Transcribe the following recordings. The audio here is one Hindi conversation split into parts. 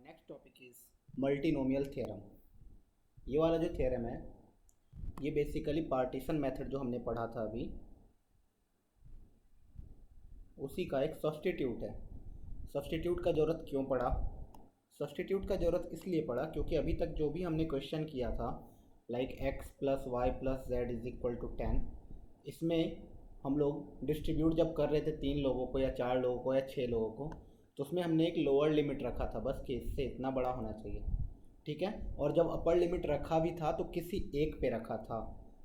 Next topic is multinomial theorem. ये वाला जो थ्योरम है ये बेसिकली पार्टीशन मेथड जो हमने पढ़ा था अभी उसी का एक सब्स्टिट्यूट है। सब्स्टिट्यूट का ज़रूरत क्यों पड़ा? सब्स्टिट्यूट का ज़रूरत इसलिए पड़ा क्योंकि अभी तक जो भी हमने क्वेश्चन किया था like x plus y plus z is equal to 10, इसमें हम लोग डिस्ट्रीब्यूट जब कर रहे थे 3 लोगों को या 4 लोगों को या 6 लोगों को, तो उसमें हमने एक लोअर लिमिट रखा था बस कि इससे इतना बड़ा होना चाहिए, ठीक है। और जब अपर लिमिट रखा भी था तो किसी एक पे रखा था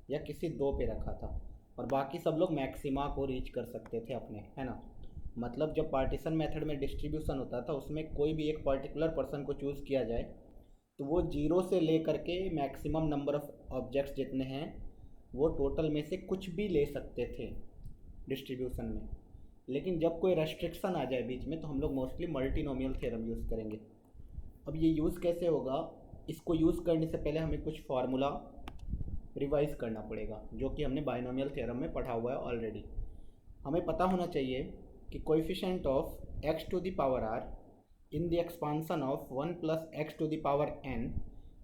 या किसी दो पे रखा था, और बाकी सब लोग मैक्सिमा को रीच कर सकते थे अपने, है ना। मतलब जब पार्टीशन मेथड में डिस्ट्रीब्यूशन होता था उसमें कोई भी एक पर्टिकुलर पर्सन को चूज़ किया जाए तो वो जीरो से ले करके मैक्सिमम नंबर ऑफ ऑब्जेक्ट्स जितने हैं वो टोटल में से कुछ भी ले सकते थे डिस्ट्रीब्यूशन में। लेकिन जब कोई रेस्ट्रिक्शन आ जाए बीच में तो हम लोग मोस्टली मल्टीनोमियल थ्योरम यूज़ करेंगे। अब ये यूज़ कैसे होगा, इसको यूज़ करने से पहले हमें कुछ फार्मूला रिवाइज करना पड़ेगा जो कि हमने बाइनोमियल थ्योरम में पढ़ा हुआ है ऑलरेडी। हमें पता होना चाहिए कि coefficient of x to the power r in the expansion of 1 plus x to the power n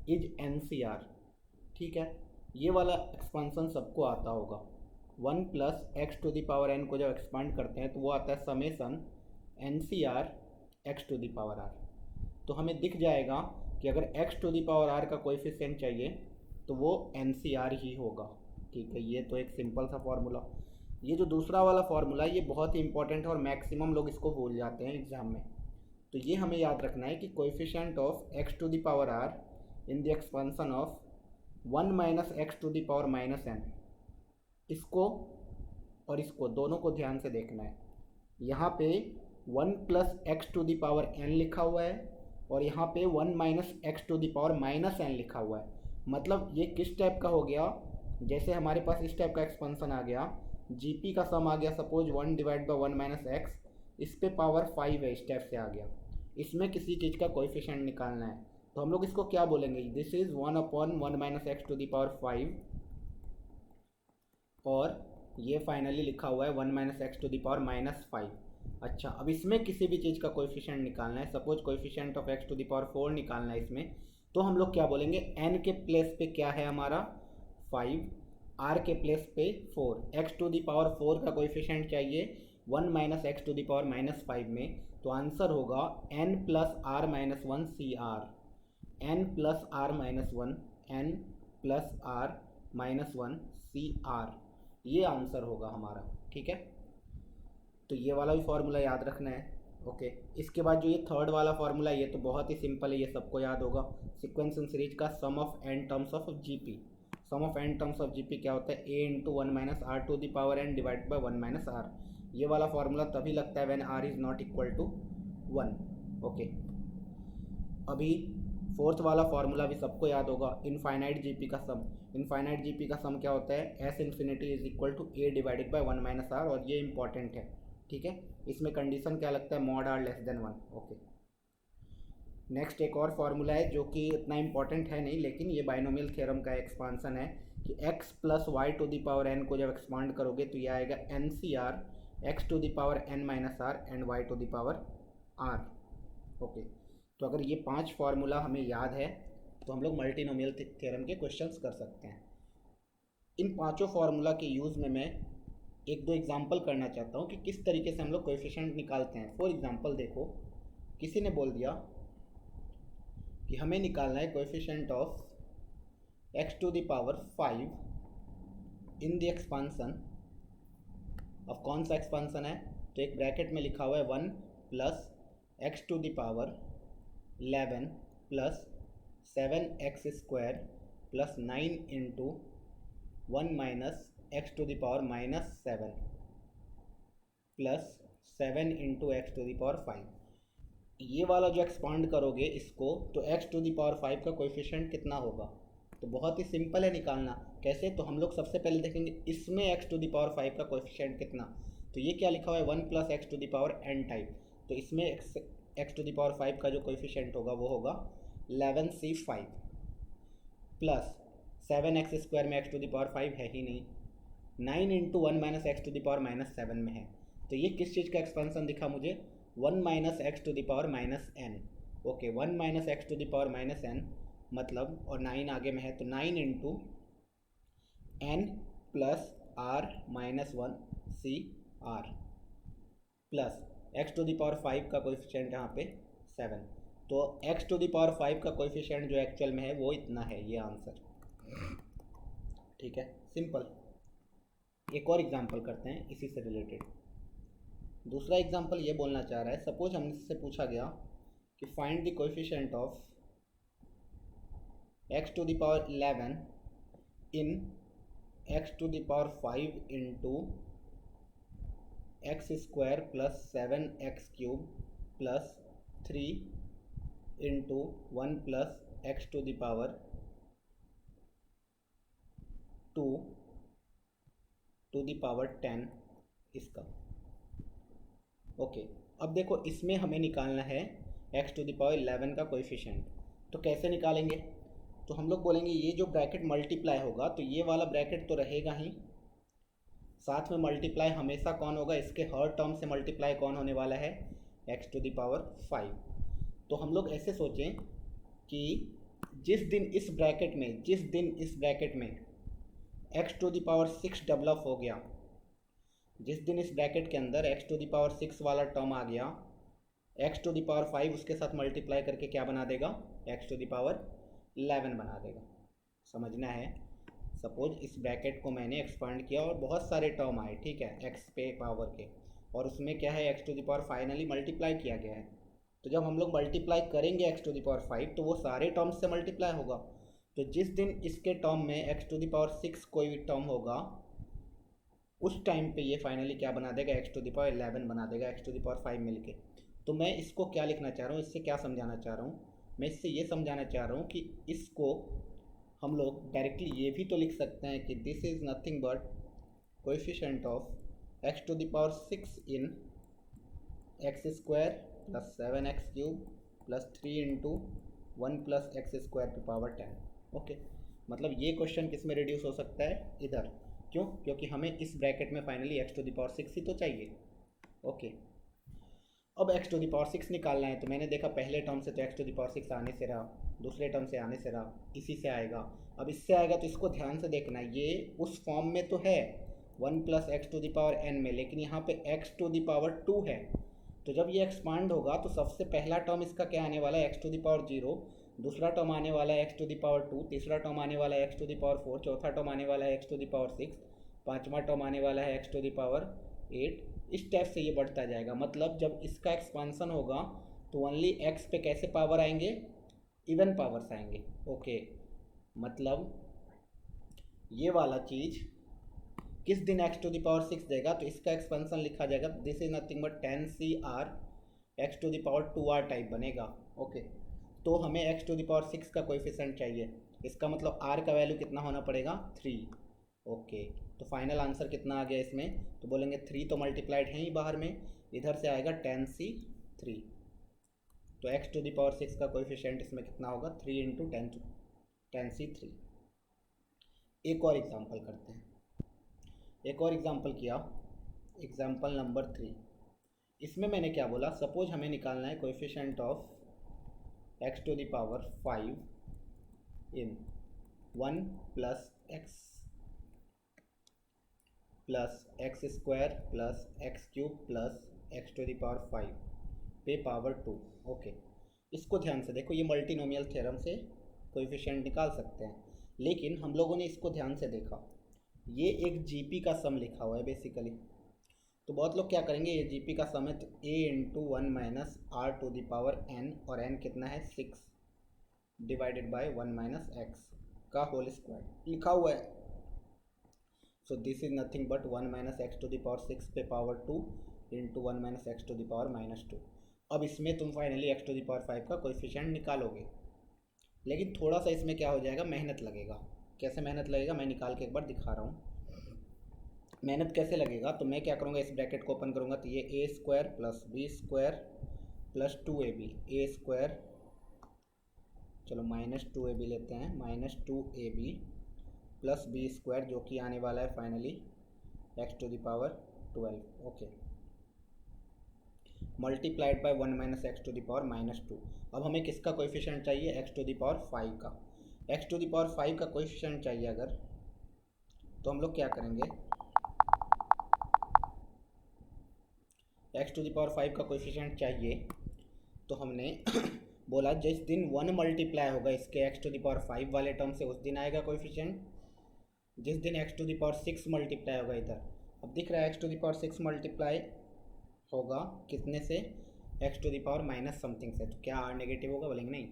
is NCR, ठीक है। ये वाला एक्सपांसन सबको आता होगा। 1 plus x to the power n को जब एक्सपांड करते हैं तो वो आता है summation NCR x to the power r। तो हमें दिख जाएगा कि अगर x to the power r का कोएफिशिएंट चाहिए तो वो NCR ही होगा, ठीक है। ये तो एक सिंपल सा फार्मूला। ये जो दूसरा वाला फार्मूला है ये बहुत ही इंपॉर्टेंट है और मैक्सिमम लोग इसको भूल जाते हैं एग्जाम में। तो ये हमें याद रखना है कि coefficient of x to the power r in the expansion of 1 minus x to the power minus n, इसको और इसको दोनों को ध्यान से देखना है। यहाँ पे 1 plus x to the power n लिखा हुआ है और यहाँ पे 1 minus x to the power minus n लिखा हुआ है। मतलब ये किस टाइप का हो गया, जैसे हमारे पास इस टाइप का एक्सपेंशन आ गया, जीपी का सम आ गया suppose 1 divide by 1 minus x, इस पे पावर 5 है, इस टाइप से आ गया। इसमें किसी चीज़ का कोएफिशिएंट निकालना है तो हम लोग इसको क्या बोलेंगे, this is 1 upon 1 minus x to the power 5, और ये फाइनली लिखा हुआ है 1 minus x to the power minus 5। अच्छा, अब इसमें किसी भी चीज़ का कोएफिशिएंट निकालना है, suppose coefficient of x to the power 4 निकालना है इसमें, तो हम लोग क्या बोलेंगे, n के प्लेस पे क्या है हमारा 5, r के प्लेस पे 4, x टू द पावर 4 का कोएफिशिएंट चाहिए 1 minus x to the power minus 5 में, तो आंसर होगा n plus r minus 1 c r, n plus r minus 1, n plus r minus 1 c r, ये आंसर होगा हमारा, ठीक है। तो ये वाला भी फार्मूला याद रखना है, ओके। इसके बाद जो ये थर्ड वाला फार्मूला है ये तो बहुत ही सिंपल है, ये सबको याद होगा। सीक्वेंस इन सीरीज का sum of n terms of GP, sum of n terms of GP क्या होता है, a into 1 minus r to the power n divide by 1 minus r. ये वाला फार्मूला तभी लगता है when r is not equal to 1, okay. अभी फोर्थ वाला फार्मूला भी सबको याद होगा, इनफाइनाइट जीपी का सम। इनफाइनाइट जीपी का सम क्या होता है, s infinity is equal to a divided by 1 minus r, और ये इंपॉर्टेंट है, ठीक है। इसमें कंडीशन क्या लगता है, mod r less than 1, okay. Next एक और फार्मूला है जो कि इतना इंपॉर्टेंट है नहीं, लेकिन ये बाइनोमियल थ्योरम का एक्सपांसन है कि x plus y to the power n को जब एक्सपांड करोगे तो ये आएगा NCR x to the power n minus r and y to the power r, okay. तो अगर ये 5 फार्मूला हमें याद है तो हम लोग मल्टीनोमियल थ्योरम के क्वेश्चंस कर सकते हैं। इन पांचों फार्मूला के यूज़ में मैं एक दो एग्जांपल करना चाहता हूँ कि किस तरीके से हम लोग कोएफिशिएंट निकालते हैं। फॉर एग्जांपल देखो, किसी ने बोल दिया कि हमें निकालना है coefficient of x to the power 5 in the expansion of, कौन सा एक्सपांसन है, तो एक ब्रैकेट में लिखा हुआ है 1 plus x to the power 11 plus 7x square plus 9 into 1 minus x to the power minus 7 plus 7 into x to the power 5। ये वाला जो एक्सपांड करोगे इसको तो x टू द पावर 5 का कोएफिशिएंट कितना होगा, तो बहुत ही सिंपल है निकालना। कैसे, तो हम लोग सबसे पहले देखेंगे इसमें x टू द पावर 5 का कोएफिशिएंट कितना, तो ये क्या लिखा हुआ है 1 plus x to the power n type, तो इसमें x टू द पावर 5 का जो कोएफिशिएंट होगा वो होगा 11c5 प्लस 7x स्क्वायर में x टू द पावर 5 है ही नहीं, 9 into 1 minus x to the power minus 7 में है, तो ये किस चीज़ का एक्सपेंशन दिखा मुझे, 1 minus x to the power minus n, okay, 1 minus x to the power minus n, मतलब और 9 आगे में है तो 9 into n plus r minus 1 c r plus x to the power 5 का कोएफिशिएंट यहाँ पे 7। तो एक्स टू द पावर 5 का कोएफिशिएंट जो एक्चुअल में है वो इतना है, ये आंसर। ठीक है, सिंपल। एक और एग्जांपल करते हैं इसी से रिलेटेड। दूसरा एग्जांपल ये बोलना चाह रहा है, सपोज हमसे पूछा गया कि find the coefficient of x to the power 11 in x to the power 5 into x square plus 7x cube plus 3 into 1 plus x to the power 2 to the power 10 इसका। ओके, अब देखो इसमें हमें निकालना है एक्स टू द पावर 11 का कोएफिशिएंट। तो कैसे निकालेंगे? तो हम लोग बोलेंगे ये जो ब्रैकेट मल्टीप्लाई होगा तो ये वाला ब्रैकेट तो रहेगा ही, साथ में मल्टीप्लाई हमेशा कौन होगा, इसके हर टर्म से मल्टीप्लाई कौन होने वाला है, एक्स टू द पावर 5। तो हम लोग ऐसे सोचें कि जिस दिन इस ब्रैकेट में x to the power 6 develop हो गया, जिस दिन इस ब्रैकेट के अंदर एक्स टू द पावर 6 वाला टर्म आ गया, एक्स टू द पावर 5 उसके साथ मल्टीप्लाई करके क्या बना देगा, एक्स टू द पावर 11 बना देगा। समझना है, सपोज इस ब्रैकेट को मैंने एक्सपांड किया और बहुत सारे टर्म आए, ठीक है, एक्स पे पावर के, और उसमें क्या है, x to the power finally multiply किया गया है। तो जब हम लोग मल्टीप्लाई करेंगे एक्स टू द पावर 5 तो वो सारे टर्म्स से मल्टीप्लाई होगा। तो जिस दिन इसके टर्म में एक्स टू द पावर 6 कोई भी टर्म होगा उस टाइम पे ये फाइनली क्या बना देगा, एक्स टू द पावर 11 बना देगा, एक्स टू द पावर 5 मिलके। तो मैं इसको क्या लिखना चाह रहा हूँ, इससे क्या समझाना चाह रहा हूँ, मैं इससे ये समझाना चाह रहा हूँ कि इसको हम लोग डायरेक्टली ये भी तो लिख सकते हैं कि this is nothing but coefficient of x to the power 6 in x square plus 7x cube plus 3 into 1 plus x square की पावर 10। ओके, मतलब ये क्वेश्चन किस में रिड्यूस हो सकता है, इधर। क्यों? क्योंकि हमें इस ब्रैकेट में finally x to the power 6 ही तो चाहिए। ओके, अब एक्स टू द पावर 6 निकालना है। तो मैंने देखा पहले टर्म से तो एक्स टू द पावर 6 आने से रहा, दूसरे टर्म से आने से रहा, इसी से आएगा। अब इससे आएगा तो इसको ध्यान से देखना, ये उस फॉर्म में तो है 1 plus x to the power n में, लेकिन यहाँ पे एक्स टू द पावर 2 है। तो जब ये एक्सपांड होगा तो सबसे पहला टर्म इसका क्या आने वाला है, एक्स टू द पावर 0, दूसरा टर्म आने वाला है एक्स टू द पावर 2, तीसरा टर्म आने वाला है एक्स टू द पावर 4, चौथा टर्म आने वाला है एक्स टू द पावर 6, पाँचवा टर्म आने वाला है एक्स टू द पावर 8। इस टाइप से ये बढ़ता जाएगा। मतलब जब इसका एक्सपांसन होगा तो ओनली एक्स पे कैसे पावर आएंगे, इवन पावर्स आएंगे। ओके, मतलब ये वाला चीज़ किस दिन एक्स टू द पावर 6 देगा तो इसका एक्सपेंशन लिखा जाएगा, this is nothing but 10 CR x to the power 2R type बनेगा। ओके, तो हमें एक्स टू द पावर 6 का कोएफिशिएंट चाहिए, इसका मतलब R का वैल्यू कितना होना पड़ेगा, 3। ओके, तो फाइनल आंसर कितना आ गया इसमें, तो बोलेंगे 3 तो मल्टीप्लाइड है ही बाहर में, इधर से आएगा 10C3। तो एक्स टू द पावर 6 का कोएफिशिएंट इसमें कितना होगा, 3 इंटू 10C3। एक और एग्जांपल करते हैं। एक और एग्जांपल किया, एग्जांपल नंबर 3। इसमें मैंने क्या बोला, सपोज हमें निकालना है coefficient of x to the power 5 in 1 plus x square plus x cube plus x to the power 5 पे पावर 2। ओके, इसको ध्यान से देखो, ये मल्टीनोमियल थ्योरम से कोएफिशिएंट निकाल सकते हैं, लेकिन हम लोगों ने इसको ध्यान से देखा, ये एक जीपी का सम लिखा हुआ है बेसिकली। तो बहुत लोग क्या करेंगे, ये जीपी का सम है तो a into 1 minus r to the power n, और n कितना है 6 डिवाइडेड बाय 1 माइनस एक्स का होल स्क्वायर लिखा हुआ है। So this is nothing but 1 minus x to the power 6 पे power 2 into 1 minus x to the power minus 2। अब इसमें तुम finally x to the power 5 का कोएफिशिएंट निकालोगे, लेकिन थोड़ा सा इसमें क्या हो जाएगा, मेहनत लगेगा। कैसे मेहनत लगेगा, मैं निकाल के एक बार दिखा रहा हूँ। मेहनत कैसे लगेगा, तो मैं क्या करूँगा, इस ब्रैकेट को ओपन करूँगा तो ये a square plus b square plus 2ab, a square, चलो माइनस 2ab लेते हैं, minus 2ab plus b square जो कि आने वाला है finally x to the power 12। Okay, multiplied by 1 minus x to the power minus 2। अब हमें किसका कोएफिशिएंट चाहिए? एक्स टू द पावर 5 का। एक्स टू द पावर 5 का कोएफिशिएंट चाहिए अगर, तो हम लोग क्या करेंगे? एक्स टू द पावर 5 का कोएफिशिएंट चाहिए तो हमने बोला जिस दिन 1 मल्टीप्लाई होगा इसके एक्स टू द पावर 5 वाले टर्म से उस दिन आएगा कोएफिशिएंट। जिस दिन x to the power 6 multiply होगा इधर, अब दिख रहा है x to the power 6 multiply होगा कितने से? X to the power minus something से। तो क्या आर नेगेटिव होगा? बोलेंगे नहीं।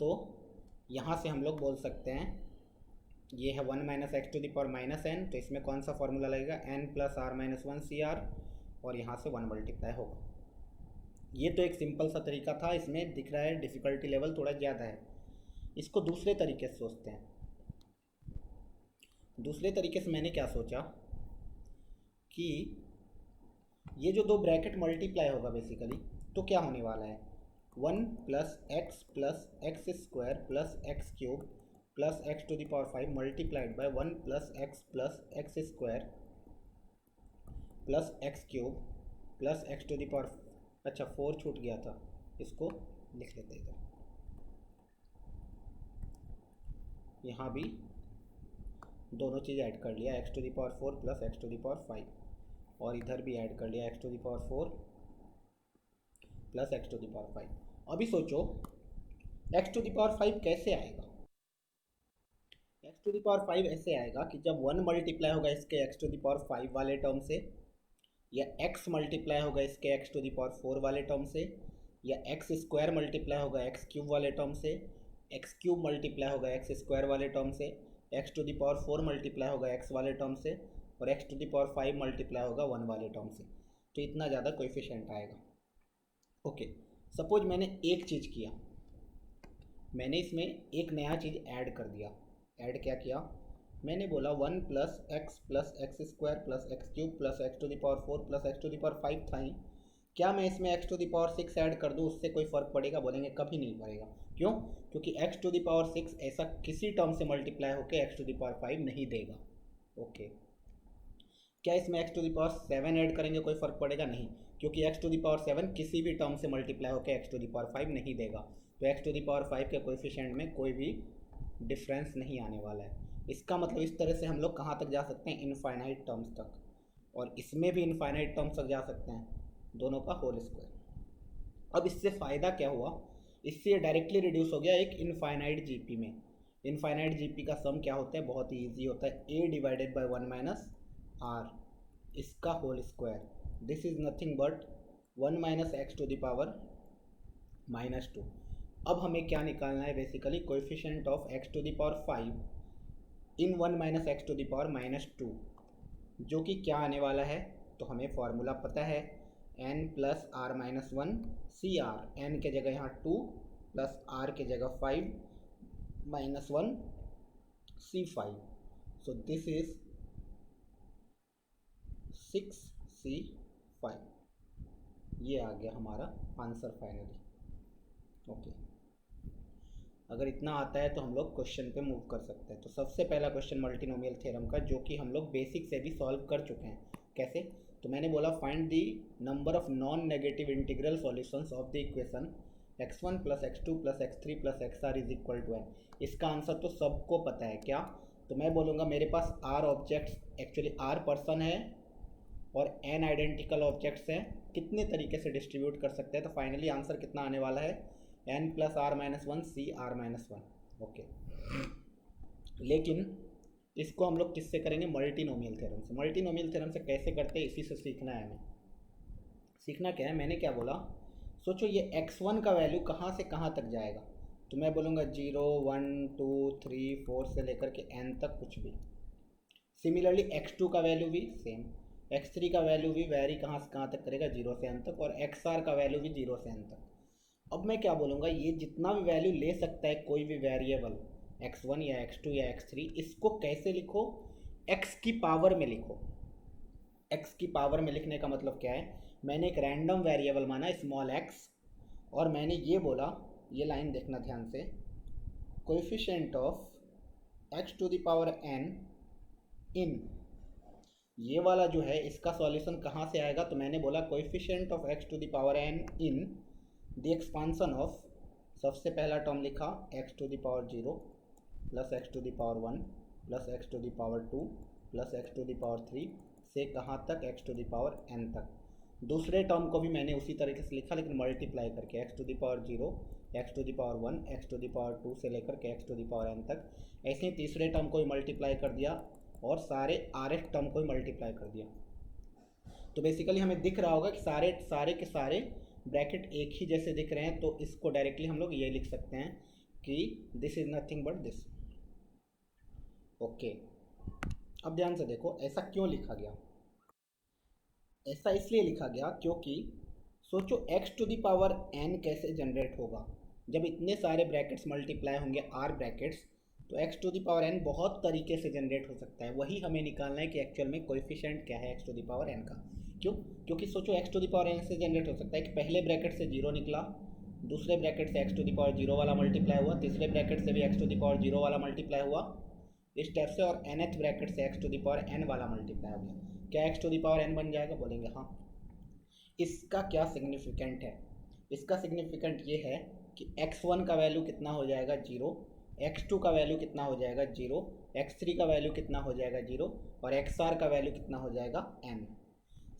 तो यहाँ से हम लोग बोल सकते हैं ये है 1 minus x to the power minus n, तो इसमें कौन सा फॉर्मूला लगेगा? N plus r minus 1 c r, और यहाँ से 1 मल्टीप्लाई होगा। ये तो एक सिंपल सा तरीका था, इसमें दिख रहा है डिफ़िकल्टी लेवल थोड़ा ज़्यादा है। इसको दूसरे तरीके से सोचते हैं। दूसरे तरीके से मैंने क्या सोचा कि ये जो दो ब्रैकेट मल्टीप्लाई होगा बेसिकली, तो क्या होने वाला है? 1 plus x square plus x cube plus x to the power 5 multiplied by 1 plus x square plus x cube plus x to the power, अच्छा 4 छूट गया था, इसको लिख लेते हैं इधर। यहाँ भी दोनों चीज़ ऐड कर लिया, x to the power 4 plus x to the power 5, और इधर भी ऐड कर लिया x to the power 4 plus x to the power 5। अभी सोचो एक्स टू द पावर 5 कैसे आएगा? एक्स टू द पावर 5 ऐसे आएगा कि जब 1 मल्टीप्लाई होगा इसके एक्स टू द पावर 5 वाले टर्म से, या x मल्टीप्लाई होगा इसके एक्स टू द पावर 4 वाले टर्म से, या एक्स स्क्वायर मल्टीप्लाई होगा एक्स क्यूब वाले टर्म से, एक्स क्यूब मल्टीप्लाई होगा एक्स स्क्वायर वाले टर्म से, x to the power 4 multiply होगा एक्स वाले टर्म से, और x to the power 5 multiply होगा 1 वाले टर्म से। तो इतना ज़्यादा कोएफिशिएंट आएगा। ओके, सपोज मैंने एक चीज़ किया, मैंने इसमें एक नया चीज़ ऐड कर दिया। ऐड क्या किया? मैंने बोला 1 plus x square plus x cube plus x to the power 4 plus x to the power 5 था ही, क्या मैं इसमें x to the power 6 add कर दूँ उससे कोई फ़र्क पड़ेगा? बोलेंगे कभी नहीं पड़ेगा। क्यों? क्योंकि एक्स टू द पावर 6 ऐसा किसी टर्म से मल्टीप्लाई होकर एक्स टू द पावर 5 नहीं देगा। ओके, क्या इसमें x to the power 7 add करेंगे कोई फ़र्क पड़ेगा? नहीं, क्योंकि एक्स टू द पावर 7 किसी भी टर्म से मल्टीप्लाई होकर एक्स टू द पावर 5 नहीं देगा। तो एक्स टू द पावर 5 के कोएफिशिएंट में कोई भी डिफरेंस नहीं आने वाला है। इसका मतलब इस तरह से हम लोग कहाँ तक जा सकते हैं? इनफाइनाइट टर्म्स तक, और इसमें भी इनफाइनाइट टर्म्स तक जा सकते हैं, दोनों का होल स्क्वायर। अब इससे फ़ायदा क्या हुआ? इससे ये डायरेक्टली रिड्यूस हो गया एक इनफाइनाइट जीपी में। इनफाइनाइट जीपी का सम क्या होता है? बहुत ही ईजी होता है, a divided by 1 minus r, इसका whole square. This is nothing but 1 minus x to the power minus 2। अब हमें क्या निकालना है? Basically coefficient of x to the power 5 in 1 minus x to the power minus 2, जो कि क्या आने वाला है? तो हमें फॉर्मूला पता है, n plus r minus 1 c r, n के जगह यहाँ 2 प्लस आर के जगह 5 minus 1 c 5। So this is 6 c 5। ये आ गया हमारा आंसर फाइनली। ओके, अगर इतना आता है तो हम लोग क्वेश्चन पे मूव कर सकते हैं। तो सबसे पहला क्वेश्चन मल्टीनोमियल थ्योरम का, जो कि हम लोग बेसिक से भी सॉल्व कर चुके हैं। कैसे? तो मैंने बोला find the number of non negative integral solutions of the equation x1 plus x2 plus x3 plus xr is equal to n। इसका आंसर तो सबको पता है क्या? तो मैं बोलूँगा मेरे पास r objects, actually r person है और n आइडेंटिकल ऑब्जेक्ट्स हैं, कितने तरीके से डिस्ट्रीब्यूट कर सकते हैं? तो फाइनली आंसर कितना आने वाला है? n plus r minus 1 c are minus 1। Okay, लेकिन इसको हम लोग किससे करेंगे? मल्टीनोमियल थ्योरम से। मल्टीनोमियल थ्योरम से कैसे करते हैं इसी से सीखना है हमें। सीखना क्या है? मैंने क्या बोला, सोचो ये x1 का वैल्यू कहाँ से कहाँ तक जाएगा? तो मैं बोलूँगा 0 1 2 3 4 से लेकर के n तक कुछ भी। सिमिलरली x2 का वैल्यू भी सेम, x3 का वैल्यू भी वेरी कहाँ से कहाँ तक करेगा? 0 से n तक, और xr का वैल्यू भी 0 से n तक। अब मैं क्या बोलूँगा, ये जितना भी वैल्यू ले सकता है कोई भी वेरिएबल, x1 या x2 या x3, इसको कैसे लिखो? x की पावर में लिखो। x की पावर में लिखने का मतलब क्या है? मैंने एक रैंडम वेरिएबल माना स्मॉल x, और मैंने ये बोला, ये लाइन देखना ध्यान से, coefficient of x to the power n in ये वाला जो है इसका सॉल्यूशन कहाँ से आएगा, तो मैंने बोला coefficient of x to the power n in the expansion of, सबसे पहला टर्म लिखा x to the power 0 plus x to the power 1 plus x to the power 2 plus x to the power 3 से कहाँ तक, x to the power n तक। दूसरे टर्म को भी मैंने उसी तरीके से लिखा लेकिन मल्टीप्लाई करके, x to the power 0 x to the power 1 x to the power 2 से लेकर के x to the power n तक। ऐसे ही तीसरे टर्म को भी मल्टीप्लाई कर दिया और सारे आर एफ टर्म को भी मल्टीप्लाई कर दिया। तो बेसिकली हमें दिख रहा होगा कि सारे के सारे ब्रैकेट एक ही जैसे दिख रहे हैं, तो इसको डायरेक्टली हम लोग ये लिख सकते हैं कि this is nothing but this. Okay, अब ध्यान से देखो ऐसा क्यों लिखा गया। ऐसा इसलिए लिखा गया क्योंकि सोचो x to the power n कैसे जनरेट होगा, जब इतने सारे ब्रैकेट्स मल्टीप्लाई होंगे आर ब्रैकेट्स, तो x to the power n बहुत तरीके से जनरेट हो सकता है। वही हमें निकालना है कि एक्चुअल में कोएफिशिएंट क्या है x to the power n का। क्यों? क्योंकि सोचो x to the power n से जनरेट हो सकता है कि पहले ब्रैकेट से 0 निकला, दूसरे ब्रैकेट से एक्स टू द पावर 0 वाला मल्टीप्लाई हुआ, तीसरे ब्रैकेट से भी एक्स टू द पावर 0 वाला मल्टीप्लाई हुआ इस टाइप से, और nth ब्रैकेट से x to the power n वाला मल्टीप्लाई हो गया। क्या x to the power n बन जाएगा? बोलेंगे हाँ। इसका क्या सिग्निफिकेंट है? इसका सिग्निफिकेंट ये है कि x1 का वैल्यू कितना हो जाएगा 0, x2 का वैल्यू कितना हो जाएगा 0, x3 का वैल्यू कितना हो जाएगा 0 और xr का वैल्यू कितना हो जाएगा n।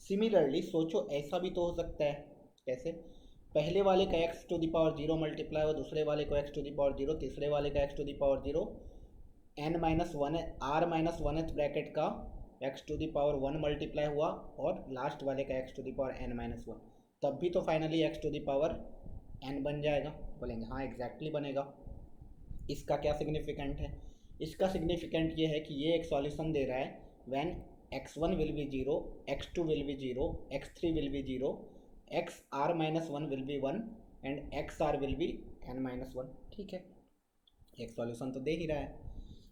सिमिलरली सोचो ऐसा भी तो हो सकता है, कैसे? पहले वाले का x to the power 0 multiply हुआ, दूसरे वाले को x टू द पावर 0, तीसरे वाले का x to the power 0, n minus one r minus one bracket का x to the power 1 multiply हुआ और लास्ट वाले का x to the power n minus one, तब भी तो finally x to the power n बन जाएगा। बोलेंगे हाँ एग्जैक्टली बनेगा। इसका क्या सिग्निफिकेंट है? इसका सिग्निफिकेंट ये है कि ये एक सॉल्यूशन दे रहा है when x1 will be 0, x2 will be 0, x3 will be 0, xr minus 1 will be 1 and xr will be n minus 1। ठीक है, एक सॉल्यूशन तो दे ही रहा है।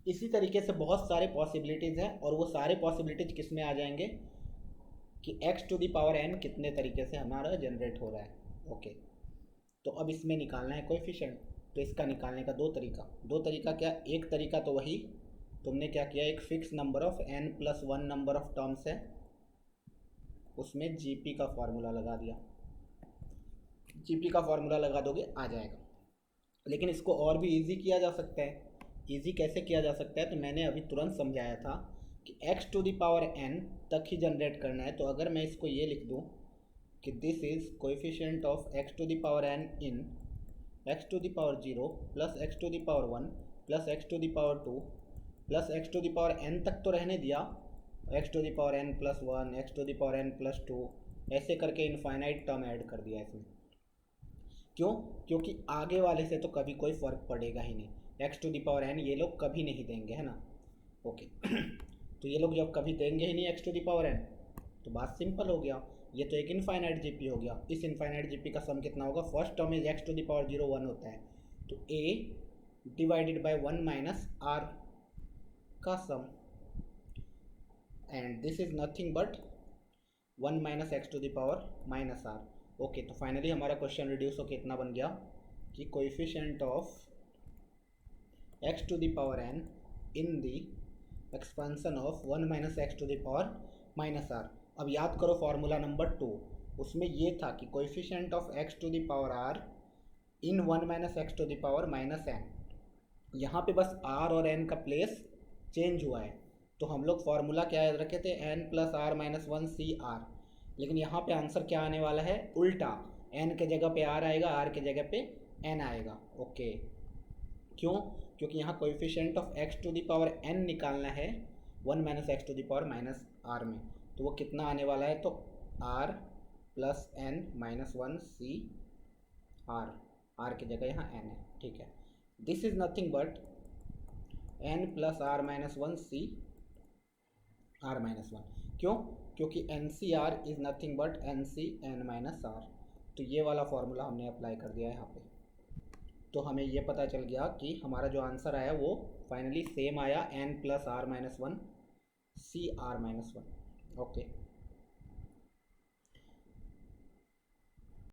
इसी तरीके से बहुत सारे पॉसिबिलिटीज़ हैं और वो सारे पॉसिबिलिटीज़ किस में आ जाएंगे कि x to the power n कितने तरीके से हमारा जनरेट हो रहा है। ओके, तो अब इसमें निकालना है कोएफिशिएंट। तो इसका निकालने का दो तरीका क्या? एक तरीका तो वही तुमने क्या किया, एक fix number of n plus 1 number of terms है, उसमें जीपी का फॉर्मूला लगा दिया। जीपी का फॉर्मूला लगा दोगे आ जाएगा। लेकिन इसको और भी इजी किया जा सकता है। इजी कैसे किया जा सकता है? तो मैंने अभी तुरंत समझाया था कि x to the power n तक ही जनरेट करना है। तो अगर मैं इसको ये लिख दूँ कि this is coefficient of x to the power n in x to the power 0 plus x to the power 1 plus x to the power 2 plus x to the power n तक तो रहने दिया, x to the power n plus 1, x to the power n plus 2, ऐसे करके इनफाइनाइट टर्म ऐड कर दिया इसमें। क्यों? क्योंकि आगे वाले से तो कभी कोई फ़र्क पड़ेगा ही नहीं। x to the power n ये लोग कभी नहीं देंगे, है ना। ओके तो ये लोग जब कभी देंगे ही नहीं x to the power n, तो बात सिंपल हो गया, ये तो एक इनफाइनाइट जीपी हो गया। इस इनफाइनाइट जीपी का सम कितना होगा? First term is x to the power 0 1 होता है, तो a divided by 1 minus r का सम, and this is nothing but 1 minus x to the power minus r। Okay, तो फाइनली हमारा क्वेश्चन रिड्यूस होकर इतना बन गया कि coefficient of x to the power n in the expansion of 1 minus x to the power minus r। अब याद करो फॉर्मूला नंबर 2, उसमें ये था कि coefficient of x to the power r in 1 minus x to the power minus n। यहाँ पे बस r और n का प्लेस चेंज हुआ है, तो हम लोग फॉर्मूला क्या याद रखे थे? n plus r minus 1 c r. लेकिन यहाँ पे आंसर क्या आने वाला है? उल्टा, n के जगह पे r आएगा, r के जगह पे n आएगा। ओके, क्यों? क्योंकि यहाँ coefficient of x to the power n निकालना है 1 minus x to the power minus r में, तो वो कितना आने वाला है? तो r plus n minus 1 c r, r की जगह यहाँ n है। ठीक है, this is nothing but n plus r minus 1 c r minus 1। क्यों? क्योंकि n c r is nothing but n c n minus r. तो ये वाला फॉर्मूला हमने अप्लाई कर दिया है यहाँ पे। तो हमें ये पता चल गया कि हमारा जो आंसर आया वो फाइनली सेम आया, n plus r minus 1 c are minus 1। Okay.